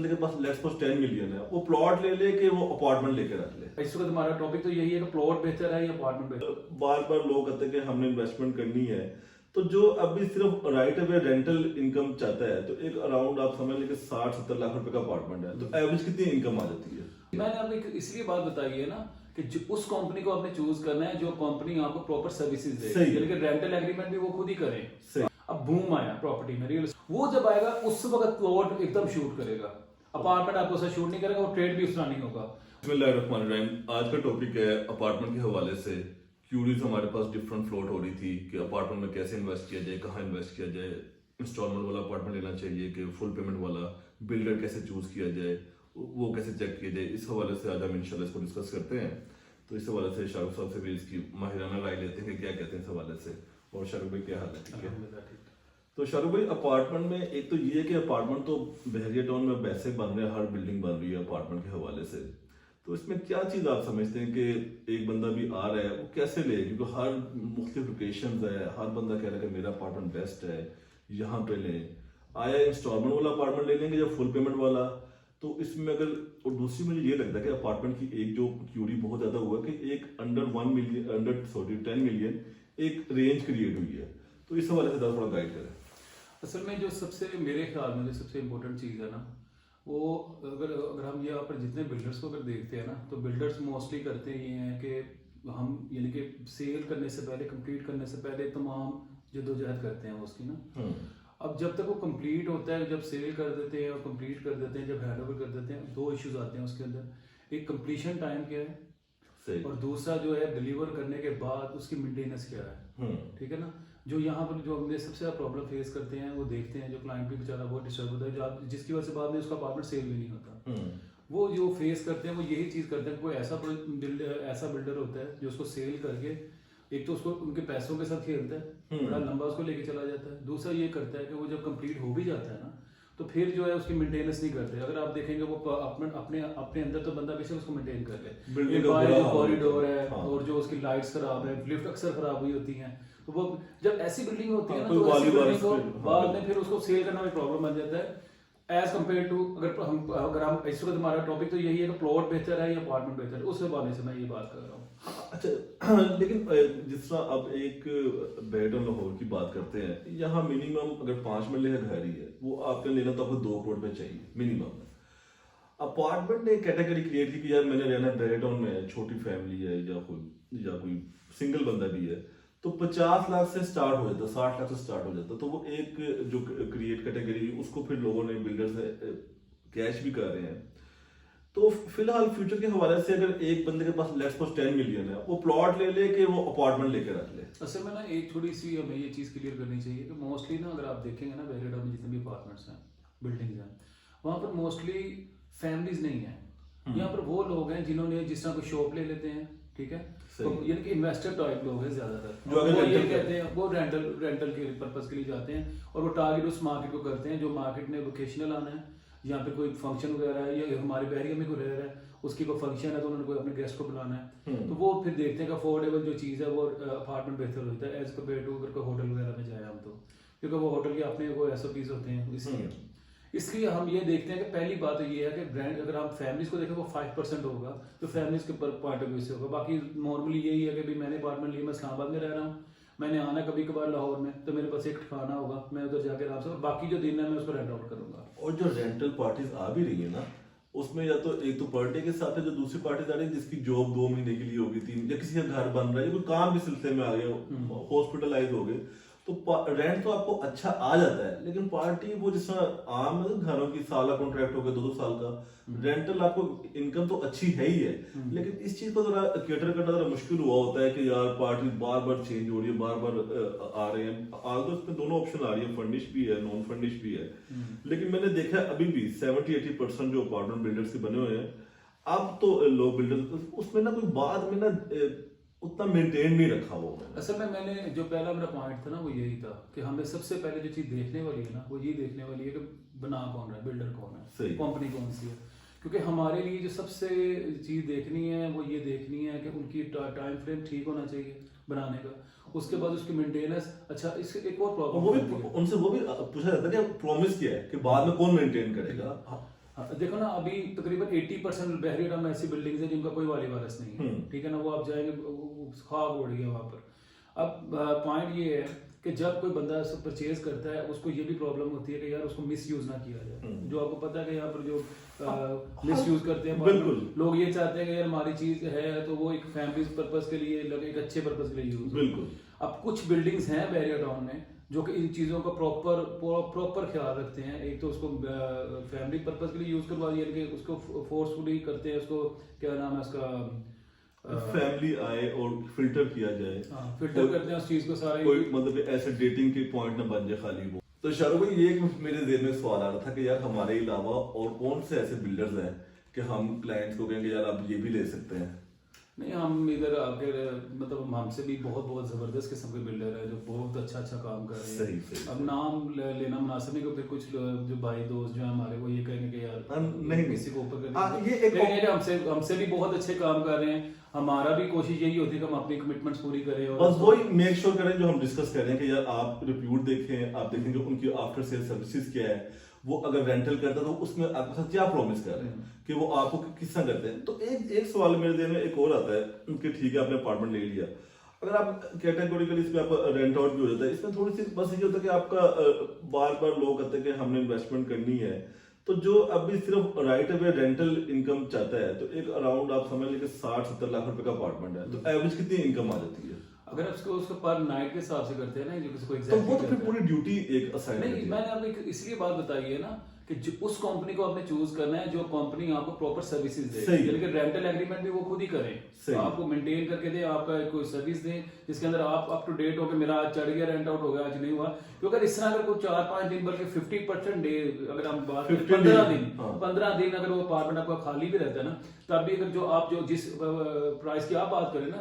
बंदे के पास let's suppose 10 million है, वो प्लॉट ले ले कि वो अपार्टमेंट लेके रख ले। इस वक्त हमारा टॉपिक तो यही है कि प्लॉट बेहतर है या अपार्टमेंट बेहतर बार बार लोग कहते हैं कि हमने इन्वेस्टमेंट करनी है, तो जो अभी सिर्फ राइट अवे रेंटल इनकम चाहता है, तो एक अराउंड आप समझ लें कि 60-70 लाख रुपए का अपार्टमेंट है, तो एवरेज कितनी इनकम आ जाती है? मैंने आपको इसलिए बात बताई है ना कि उस कंपनी को आपने चूज करना है जो कंपनी आपको प्रॉपर सर्विसेज दे, सही। यानी कि रेंटल एग्रीमेंट भी वो खुद ही करें। सही। अब बूम आया प्रॉपर्टी में, रियल वो जब आएगा उस वक्त प्लॉट एकदम शूट करेगा, अपार्टमेंट आपको ऐसा शूट नहीं करेगा, वो ट्रेड भी उतना नहीं होगा। बिस्मिल्लाहिर्रहमानिर्रहीम। आज का टॉपिक है अपार्टमेंट के हवाले से। क्यूरीज हमारे पास डिफरेंट फ्लोट हो रही थी कि अपार्टमेंट में कैसे इन्वेस्ट किया जाए, कहाँ इन्वेस्ट किया जाए, इंस्टॉलमेंट वाला अपार्टमेंट लेना चाहिए कि फुल पेमेंट वाला, बिल्डर कैसे चूज किया जाए, वो कैसे चेक किया जाए। इस हवाले से आज हम इंशाल्लाह इसको डिस्कस करते हैं। तो इस हवाले से शाहरुख साहब से भी इसकी माहिराना राय लेते हैं कि क्या कहते हैं इस हवाले से। और शाहरुख भाई क्या हाल है? ठीक है। तो शाहरुख भाई, अपार्टमेंट में एक तो ये है कि अपार्टमेंट तो बहरिया टाउन में वैसे बन रहे हैं, हर बिल्डिंग बन रही है अपार्टमेंट के हवाले से, तो इसमें क्या चीज़ आप समझते हैं कि एक बंदा भी आ रहा है वो कैसे ले, क्योंकि हर मुख्तलिफ लोकेशन है, हर बंदा कह रहा है कि मेरा अपार्टमेंट बेस्ट है, यहाँ पे लें, आया इंस्टॉलमेंट वाला अपार्टमेंट ले लेंगे या फुल पेमेंट वाला। तो इसमें अगर, और दूसरी मुझे ये लगता है कि अपार्टमेंट की एक जो क्यूरी बहुत ज्यादा हुआ कि एक अंडर 10 मिलियन एक रेंज क्रिएट हुई है, तो इस हवाले से थोड़ा गाइड करें। असल में जो सबसे मेरे ख्याल में जो सबसे इम्पोर्टेंट चीज़ है ना, वो अगर हम यहाँ पर जितने बिल्डर्स को अगर देखते हैं ना, तो बिल्डर्स मोस्टली करते ये हैं कि हम यानी कि सेल करने से पहले, कंप्लीट करने से पहले तमाम जद्दोजहद करते हैं उसकी ना। अब जब तक वो कंप्लीट होता है, जब सेल कर देते हैं और कंप्लीट कर देते हैं, जब हैंड ओवर कर देते हैं, दो इश्यूज आते हैं उसके अंदर। एक कंप्लीशन टाइम क्या है, और दूसरा जो है डिलीवर करने के बाद उसकी मेंटेनेंस क्या है। ठीक है ना। जो यहाँ पर जो हमने सबसे ज्यादा प्रॉब्लम फेस करते हैं वो देखते हैं, जो क्लाइंट भी बेचारा बहुत डिस्टर्ब होता है, जो जिसकी वजह से बाद में उसका अपार्टमेंट सेल भी नहीं होता। वो जो फेस करते हैं वो यही चीज करते हैं। कोई ऐसा बिल्डर होता है जो उसको सेल करके एक तो उसको उनके पैसों के साथ खेलता है, बड़ा लंबा उसको लेके चला जाता है। दूसरा ये करता है कि वो जब कंप्लीट हो भी जाता है ना, तो फिर जो है उसकी मेंटेनेंस नहीं करते। अगर आप देखेंगे वो अपने अंदर तो बंदा बेशक उसको मेंटेन कर ले, जो कॉरिडोर है और जो उसकी लाइट्स खराब है, लिफ्ट अक्सर खराब हुई होती हैं, तो वो जब ऐसी बिल्डिंग होती है ना, तो ऐसी बिल्डिंग को बाद में फिर उसको सेल करना भी प्रॉब्लम बन जाता है एज कम्पेयर टू। अगर हम इस वक्त हमारा टॉपिक तो यही है कि प्लॉट बेहतर है या अपार्टमेंट बेहतर है, उस हवाले से मैं ये बात कर रहा हूँ। अच्छा, लेकिन जिस तरह अब एक बेड और लाहौर की बात करते हैं, यहाँ मिनिमम अगर 5 मरले का घर ही है, वो आपने लेना तो आपको 2 करोड़ में चाहिए मिनिमम। अपार्टमेंट ने कैटेगरी क्रिएट की कि यार मैंने रहना है बेड टाउन में, छोटी फैमिली है या कोई सिंगल बंदा भी है, तो 50 लाख से स्टार्ट हो जाता, 60 लाख से स्टार्ट हो जाता। तो वो एक जो क्रिएट कैटेगरी, उसको फिर लोगों ने बिल्डर से कैश भी कर रहे हैं। तो फिलहाल फ्यूचर के हवाले से अगर एक बंदे के पास लेट्स सपोज 10 मिलियन है, वो प्लॉट ले ले कि वो अपार्टमेंट लेके रख ले। असल में ना एक थोड़ी सी हमें ये चीज़ क्लियर करनी चाहिए कि मोस्टली ना अगर आप देखेंगे ना बहरेटा में जितने भी अपार्टमेंट्स हैं, बिल्डिंग्स हैं, वहाँ पर मोस्टली फैमिलीज नहीं है। यहाँ पर वो लोग हैं जिन्होंने जिस तरह कोई शॉप ले लेते हैं, ठीक है, तो यानी कि इन्वेस्टर टाइप लोग हैं ज्यादातर, जो वो ये कहते हैं वो रेंटल के पर्पस के लिए जाते हैं, और वो टारगेट उस मार्केट को करते हैं जो मार्केट में वोकेशनल आना है, यहाँ पे कोई फंक्शन वगैरह है, या हमारे बहरिया में कोई रह रहा है, उसकी कोई फंक्शन है तो उन्होंने कोई अपने गेस्ट को बुलाना है, तो वो फिर देखते हैं कि अफोर्डेबल जो चीज़ है वो अपार्टमेंट बेहतर होता है एज कम्पेयर टू अगर कोई होटल वगैरह में जाए हम तो, क्योंकि वो होटल के अपने कोई SOPs होते हैं। इसलिए हम ये देखते हैं कि पहली बात तो ये है कि ब्रांड अगर हम फैमिलीज को देखें वो 5% होगा, तो फैमिलीज के पॉइंट ऑफ व्यू से होगा। बाकी नॉर्मली यही है कि भाई मैंने अपार्टमेंट लिया, मैं इस्लामाबाद में रह रहा हूँ, मैंने आना कभी कभार लाहौर में, तो मेरे पास एक ठिकाना होगा, मैं उधर जाकर आराम से, और बाकी जो दिन है मैं उसको रेंट आउट करूंगा। और जो रेंटल पार्टीज आ भी रही है ना, उसमें या तो एक तो पर डे के साथ है, जो दूसरी पार्टीज आ रही है जिसकी जॉब 2 महीने के लिए होगी, 3, या किसी का घर बन रहा है, या कोई काम के सिलसिले में आ गया, हॉस्पिटलाइज हो गए, तो रेंट तो आपको अच्छा आ जाता है। लेकिन पार्टी वो जिस तरह आम घरों की साल का कॉन्ट्रैक्ट हो गया, 2-2 साल का, रेंटल आपको इनकम तो अच्छी है ही है, लेकिन इस चीज को जरा कैटर करना जरा मुश्किल हुआ होता है कि यार पार्टी बार बार चेंज हो रही है, बार बार आ रहे हैं। आज तो इसमें दोनों ऑप्शन आ रही है, फर्निश भी है, नॉन फर्निश भी है, लेकिन मैंने देखा है अभी भी 70-80% जो अपार्टमेंट बिल्डर्स के बने हुए हैं, अब तो लोग बिल्डर उसमें ना कोई बाद में ना उतना मेंटेन नहीं रखा वो। असल में मैंने जो पहला मेरा पॉइंट था ना वो यही था कि हमें सबसे पहले जो चीज़ देखने वाली है ना, वो ये देखने वाली है कि बना कौन रहा है, बिल्डर कौन है, कंपनी कौन सी है। क्योंकि हमारे लिए जो सबसे चीज़ देखनी है वो ये देखनी है कि उनकी टाइम फ्रेम ठीक होना चाहिए बनाने का, उसके बाद उसकी मेंटेनेंस। अच्छा, इसके एक और प्रॉब्लम उनसे वो भी पूछा जाता है कि प्रॉमिस किया है कि बाद में कौन मेंटेन करेगा। हाँ, देखो ना अभी तकरीबन 80% बहरी में ऐसी बिल्डिंग्स हैं जिनका कोई वाली वारस नहीं है, ठीक है ना, वो आप जाएंगे खाक उड़ गया वहाँ पर। अब पॉइंट ये है कि जब कोई बंदा परचेज करता है उसको ये भी प्रॉब्लम होती है कि यार उसको मिस यूज ना किया जाए। जो आपको पता है कि यहाँ पर जो मिस यूज करते हैं बिल्कुल लोग, ये चाहते हैं कि यार हमारी चीज है तो वो एक फैमिली पर्पस के लिए एक अच्छे पर्पस के लिए यूज। बिल्कुल। अब कुछ बिल्डिंग्स हैं बैरियर टाउन में जो कि इन चीज़ों का प्रॉपर ख्याल रखते हैं। एक तो उसको फैमिली पर्पस के लिए यूज़ करवा दिया कि उसको फोर्सफुली करते हैं, उसको क्या नाम है उसका, फैमिली आए और फिल्टर किया जाए। फिल्टर करते हैं उस चीज़ को सारे, कोई मतलब ऐसे डेटिंग के पॉइंट ना बन जाए खाली वो। तो शाहरुख भाई ये एक मेरे दिल में सवाल आ रहा था कि यार हमारे अलावा और कौन से ऐसे बिल्डर्स हैं कि हम क्लाइंट्स को कहेंगे यार आप ये भी ले सकते हैं। नहीं, हम इधर आके मतलब हमसे भी बहुत बहुत जबरदस्त किस्म के बिल्डर है जो बहुत अच्छा काम कर रहे हैं। सही सही। अब नाम लेना मुनासिब नहीं क्योंकि कुछ जो भाई दोस्त जो है हमारे वो ये कहेंगे कि यार नहीं किसी को ऊपर ये एक हमसे भी बहुत अच्छे काम कर रहे हैं। हमारा भी कोशिश यही होती है कि हम अपनी कमिटमेंट्स पूरी करें और बस वही मेक श्योर करें जो हम डिस्कस कर रहे हैं कि यार आप रिव्यू देखें, आप देखेंगे उनकी आफ्टर सेल सर्विसेज क्या है, वो अगर रेंटल करता है तो उसमें आपके साथ क्या प्रॉमिस कर रहे हैं कि वो आपको किस तरह करते हैं। तो एक सवाल मेरे दिल में एक और आता है कि ठीक है आपने अपार्टमेंट ले लिया, अगर आप कैटेगोरिकली इसमें आप रेंट आउट भी हो जाता है, इसमें थोड़ी सी बस ये होता है कि आपका बार बार लोग कहते हैं कि हमने इन्वेस्टमेंट करनी है, तो जो अभी सिर्फ राइट अवे रेंटल इनकम चाहता है तो एक अराउंड आप समझ लीजिए 60-70 लाख रुपए का अपार्टमेंट है, तो एवरेज कितनी इनकम आ जाती है? अगर उसको पर नाइट के हिसाब से करते हैं ना, जो किसी को तो वो तो फिर पूरी ड्यूटी एक असाइन नहीं, मैंने आपको इसलिए बात बताई है ना कि उस कंपनी को आपने चूज करना है जो कंपनी आपको प्रॉपर सर्विसेज दे, यानी कि रेंटल एग्रीमेंट भी वो खुद ही करें, तो आपको मेंटेन करके दे, आपका कोई सर्विस दे जिसके अंदर आप अप टू डेट हो कि मेरा आज चढ़ गया रेंट आउट हो गया आज नहीं हुआ। क्योंकि इस तरह अगर कोई 4-5 दिन बल्कि 50% डे अगर हम बात करें 15 दिन अगर वो अपार्टमेंट आपका खाली भी रहता है ना, तब भी अगर जो जिस प्राइस की आप बात करें ना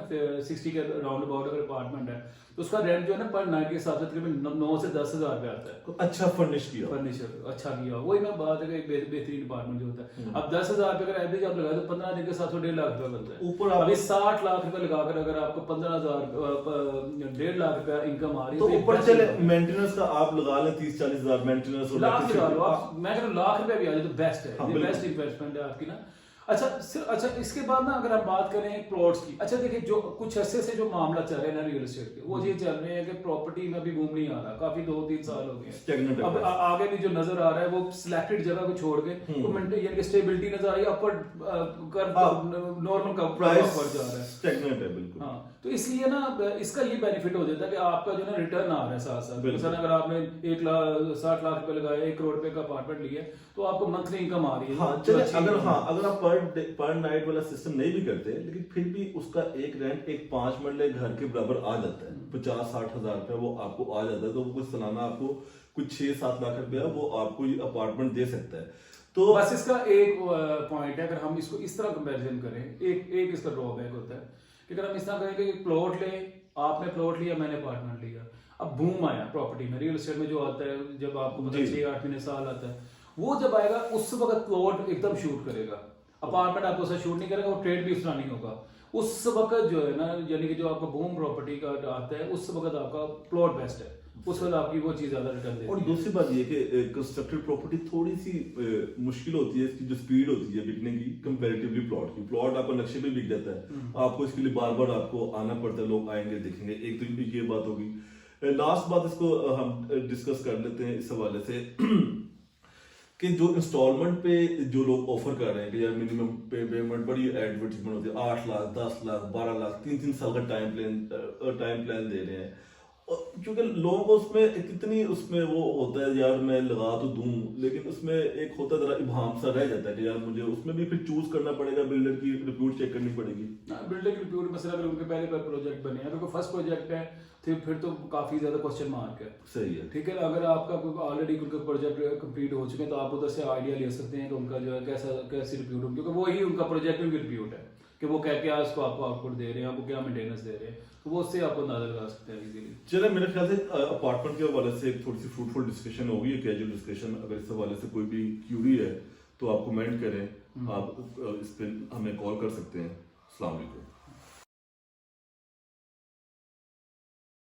60 के राउंड अबाउट अगर अपार्टमेंट है तो उसका रेंट जो है ना पर नाइट के हिसाब से तकरीबन 9 से 10 हजार रुपया आता है। तो अच्छा फर्निचर अच्छा किया, वही मैं बात है कि बेहतरीन अपार्टमेंट जो होता है। अब 10,000 रुपये अगर एवरेज आप लगाए तो 15 दिन के 700-1.5 लाख रुपया बनता है। ऊपर अभी 60 लाख रुपए लगाकर अगर आपको 15,000 1.5 लाख रुपया इनकम आ रही है तो ऊपर चले मेंटेनेंस का आप लगा लें 30-40 हजार मेंटेनेंस और लाख लगा लो आप, मैं कह रहा हूं लाख रुपया भी आ जाए तो बेस्ट है, बेस्ट इन्वेस्टमेंट है आपकी ना। अच्छा इसके बाद ना अगर आप बात करें प्लॉट्स की, अच्छा देखिए जो कुछ ऐसे से जो मामला चल रहे हैं ना रियल एस्टेट के, वो ये चल रहे हैं कि प्रॉपर्टी में अभी बूम नहीं आ रहा, काफी 2-3 साल हो गए। अब आगे भी जो नजर आ रहा है वो सिलेक्टेड जगह को छोड़ के तो यानी कि स्टेबिलिटी नजर आ रही है, अपवर्ड कर्व नॉर्मल का प्राइस जा रहा है, स्टैग्नेंट है बिल्कुल। हाँ, तो इसलिए ना इसका ये बेनिफिट हो जाता है कि आपका जो ना रिटर्न आ रहा है साथ साथ। मिसाल अगर आपने 1,60 लाख रुपए लगाया, 1 करोड़ रुपए का अपार्टमेंट लिया तो आपको मंथली इनकम आ रही है। हाँ, चले अगर आप पर नाइट वाला सिस्टम नहीं भी करते लेकिन फिर भी उसका एक रेंट एक 5 मरले घर के बराबर आ जाता है, 50-60 हजार रुपया वो आपको आ जाता है, तो वो कुछ सालाना आपको कुछ 6-7 लाख रुपया वो आपको ये अपार्टमेंट दे सकता है। तो बस इसका एक पॉइंट है, अगर हम इसको इस तरह कंपैरिजन करें, एक इसका ड्रॉबैक होता है कि अगर हम इस तरह करें कि प्लॉट ले, आपने प्लॉट लिया मैंने अपार्टमेंट लिया, अब बूम आया प्रॉपर्टी में, रियल एस्टेट में जो आता है जब आपको 6-8 महीने साल आता है, वो जब आएगा उस वक्त प्लॉट एकदम शूट करेगा, अपार्टमेंट आपको ऐसा शूट नहीं करेगा, वो ट्रेड भी उस तरह नहीं होगा। उस वक्त जो है ना यानी कि जो आपका बूम प्रॉपर्टी का आता है उस वक्त आपका प्लॉट बेस्ट है, उस वक्त आपकी वो चीज ज्यादा रिटर्न देती है। और दूसरी बात ये कि कंस्ट्रक्टेड प्रॉपर्टी थोड़ी सी मुश्किल होती है, इसकी जो स्पीड होती है बिकने की कंपैरेटिवली प्लॉट की। प्लॉट आपका नक्शे पे बिक जाता है, आपको इसके लिए बार बार आपको आना पड़ता है, लोग आएंगे देखेंगे। एक तो ये बात होगी। लास्ट बात इसको हम डिस्कस कर लेते हैं इस हवाले से कि जो इंस्टॉलमेंट पे जो लोग ऑफर कर रहे हैं कि यार मिनिमम पेमेंट, बड़ी एडवर्टीजमेंट होती है, 8 लाख 10 लाख 12 लाख 3-3 साल का टाइम प्लान दे रहे हैं, क्योंकि लोगों को उसमें कितनी उसमें वो होता है यार मैं लगा तो दूं, लेकिन उसमें एक होता है जरा इबाम सा रह जाता है कि यार मुझे उसमें भी फिर चूज करना पड़ेगा, बिल्डर की रिप्यूट चेक करनी पड़ेगी। बिल्डर की रिप्यूट मसला अगर उनके पहले प्रोजेक्ट बने, अगर फर्स्ट प्रोजेक्ट है तो फिर तो काफी ज्यादा क्वेश्चन मार्क है। सही है, ठीक है। अगर आपका ऑलरेडी उनका प्रोजेक्ट कंप्लीट हो चुके हैं तो आप उधर से आइडिया ले सकते हैं कि उनका जो है कैसी रिप्यूट होगी, क्योंकि वो ही उनका प्रोजेक्ट में भी रिप्यूट है कि वो क्या उसको आपको आउटपुट दे रहे हैं, आपको क्या मेंटेनेंस दे रहे हैं, तो वो उससे आपको अंदाजा लगा सकते हैं इजीली। चले मेरे ख्याल से अपार्टमेंट के हवाले से थोड़ी सी फ्रूटफुल डिस्कशन होगी, कैजुअल डिस्कशन। अगर इस हवाले से कोई भी क्यूरी है तो आप कमेंट करें, आप इस पे हमें कॉल कर सकते हैं। अस्सलाम वालेकुम।